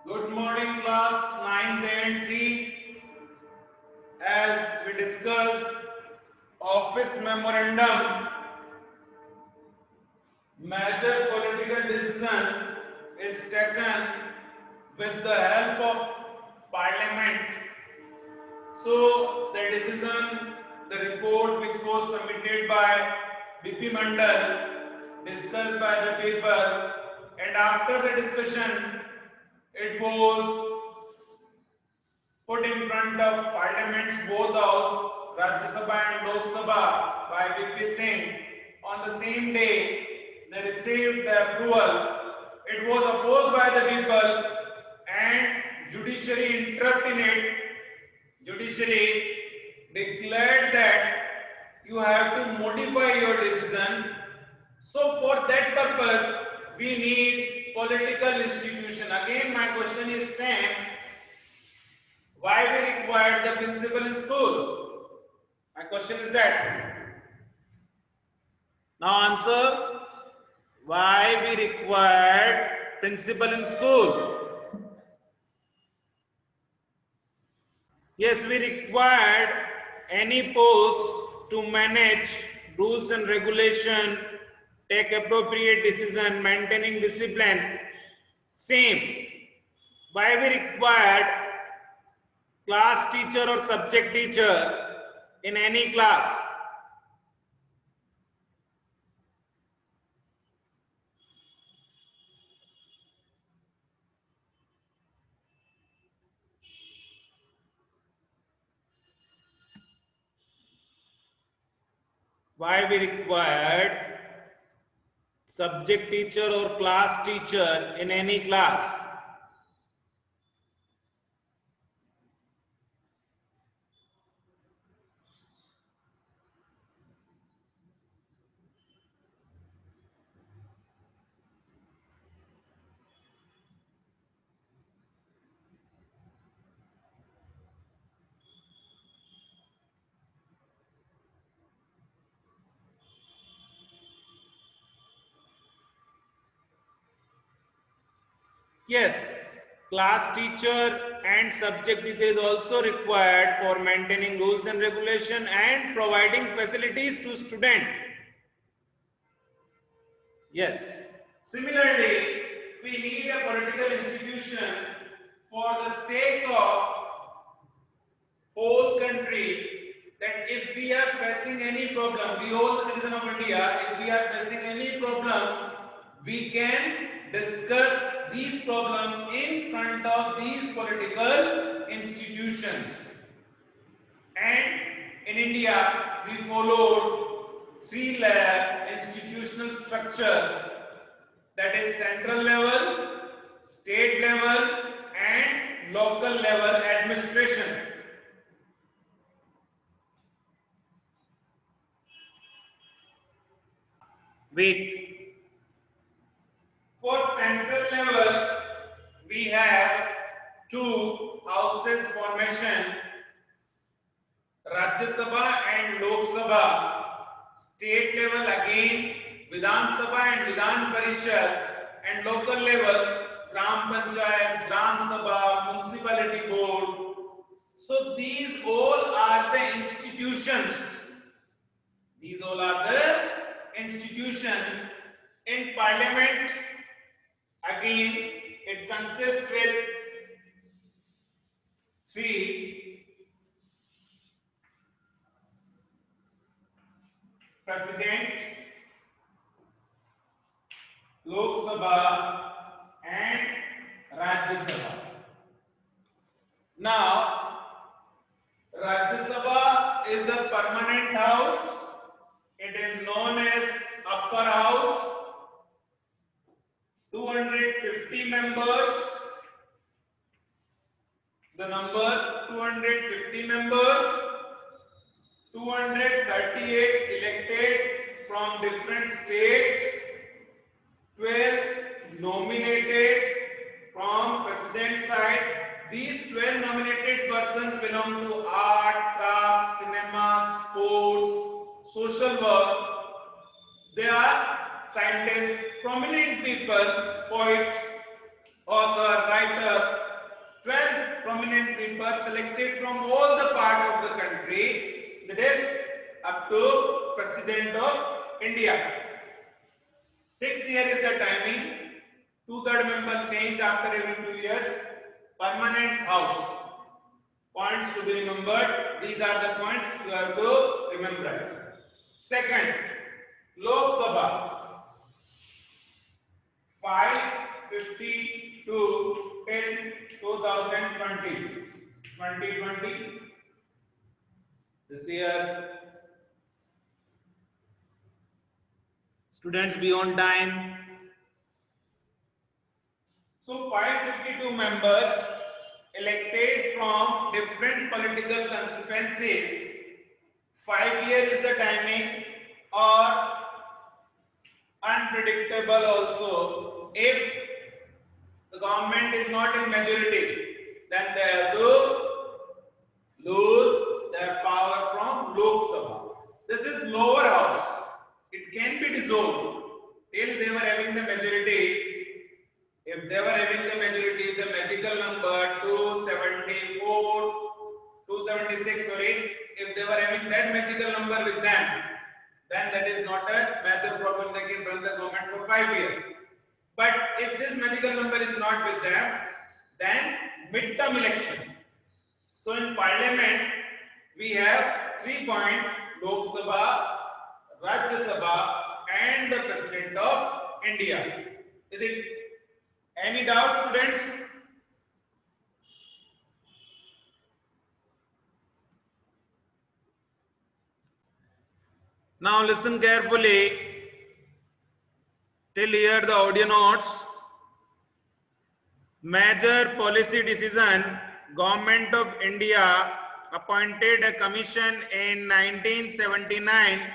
Good morning, class 9th and C. As we discussed, office memorandum, major political decision is taken with the help of parliament. So, the decision, the report which was submitted by BP Mandal, discussed by the people, and after the discussion, it was put in front of Parliament's both house, Rajya Sabha and Lok Sabha, by VP Singh. On the same day, they received the approval. It was opposed by the people, and judiciary interrupted in it. Judiciary declared that you have to modify your decision. So for that purpose, we need political institution. Again, my question is same. Why we required the principal in school? My question is that. Now answer. Why we required principal in school? Yes, we required any post to manage rules and regulation, take appropriate decision, maintaining discipline. Same. Why we required class teacher or subject teacher in any class? Why we required subject teacher or class teacher in any class? Yes, class teacher and subject teacher is also required for maintaining rules and regulation and providing facilities to student. Yes. Similarly, we need a political institution for the sake of whole country, that if we are facing any problem, we all the citizen of India, if we are facing any problem, we can discuss these problems in front of these political institutions. And in India, we followed three-layer institutional structure, that is central level, state level, and local level administration. Wait. For central level, we have two houses formation, Rajya Sabha and Lok Sabha. State level again, Vidhan Sabha and Vidhan Parishad, and local level, Gram Panchayat, Gram Sabha, Municipality Board. So these all are the institutions. These all are the institutions. In Parliament, again, it consists with three: President, Lok Sabha, and Rajya Sabha. Now, Rajya Sabha is the permanent house. It is known as upper house. 250 members. The number 250 members. 238 elected from different states. 12 nominated from president side. These 12 nominated persons belong to art, craft, cinema, sports, social work. They are scientists, prominent people, poet. author, writer, 12 prominent people selected from all the parts of the country, that is up to President of India. 6 years is the timing, 2/3 member changed after every 2 years, permanent house. Points to be remembered, these are the points you have to remember. Second, Lok Sabha, 552 till 2020. 2020, this year. Students, be on time. So 552 members elected from different political constituencies. 5 years is the timing, or unpredictable also. If the government is not in majority, then they have to lose their power from Lok Sabha. This is lower house. It can be dissolved till they were having the majority. If they were having the majority, the magical number 274, 276, sorry, if they were having that magical number with them, then that is not a major problem. They can run the government for 5 years. But if this magical number is not with them, then midterm election. So in parliament, we have 3 points: Lok Sabha, Rajya Sabha, and the President of India. Is it any doubt, students? Now listen carefully till here the audio notes. Major policy decision, Government of India appointed a commission in 1979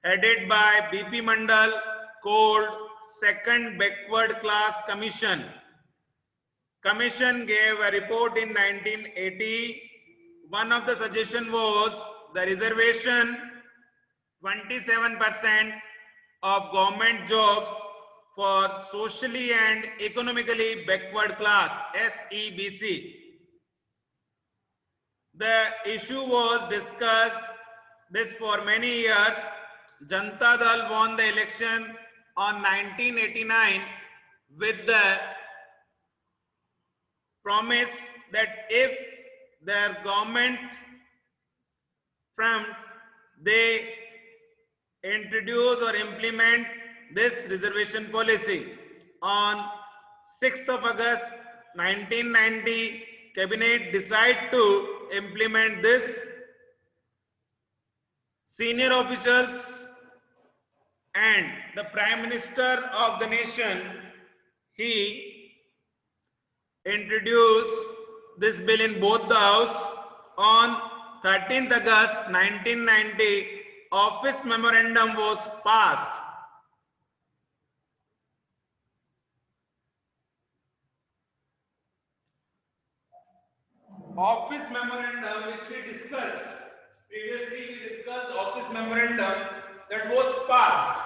headed by BP Mandal, called Second Backward Class Commission. Commission gave a report in 1980. One of the suggestions was the reservation 27% of government job for socially and economically backward class, SEBC. The issue was discussed this for many years. Janata Dal won the election on 1989 with the promise that if their government front, they introduce or implement this reservation policy. On 6th of August 1990, Cabinet decided to implement this. Senior officials and the Prime Minister of the nation, he introduced this bill in both the house. On 13th August 1990, office memorandum was passed. Office memorandum, which we discussed previously, we discussed office memorandum that was passed.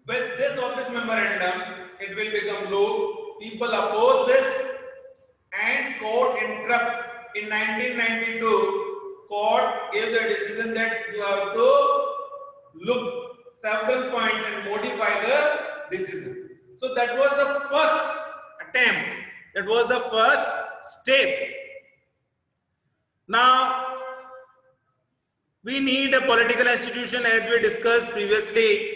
With this office memorandum, it will become law. People oppose this, and court interrupt. In 1992, court gave the decision that you have to look several points and modify the decision. So that was the first attempt. That was the first step. Now, we need a political institution, as we discussed previously,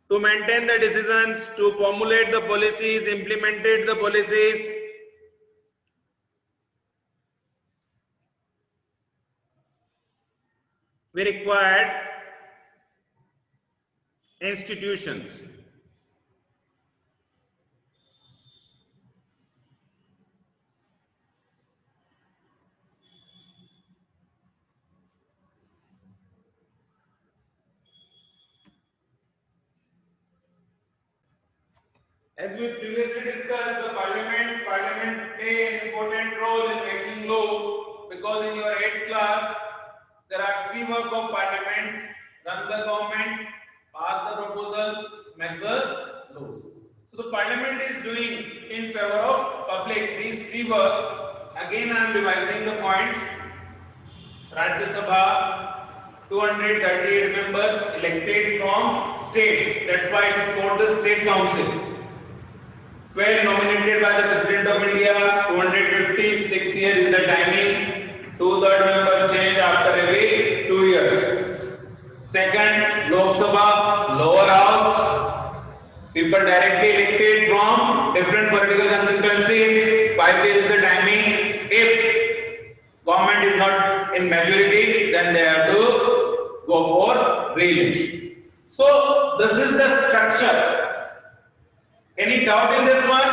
to maintain the decisions, to formulate the policies, implemented the policies. We required institutions. As we previously discussed, the parliament play an important role in making law, because in your 8th class there are 3 work of parliament: run the government, pass the proposal, make the laws. So the parliament is doing in favor of public. These three were, again I am revising the points. Rajya Sabha, 238 members elected from states. That's why it is called the State Council. 12 nominated by the President of India, 250, 6 years is the timing. 2/3 member change after every 2 years. Second, Lok Sabha, lower house. People directly elected from different political constituencies. 5 years is the timing. If government is not in majority, then they have to go for re-election. So this is the structure. Any doubt in this one?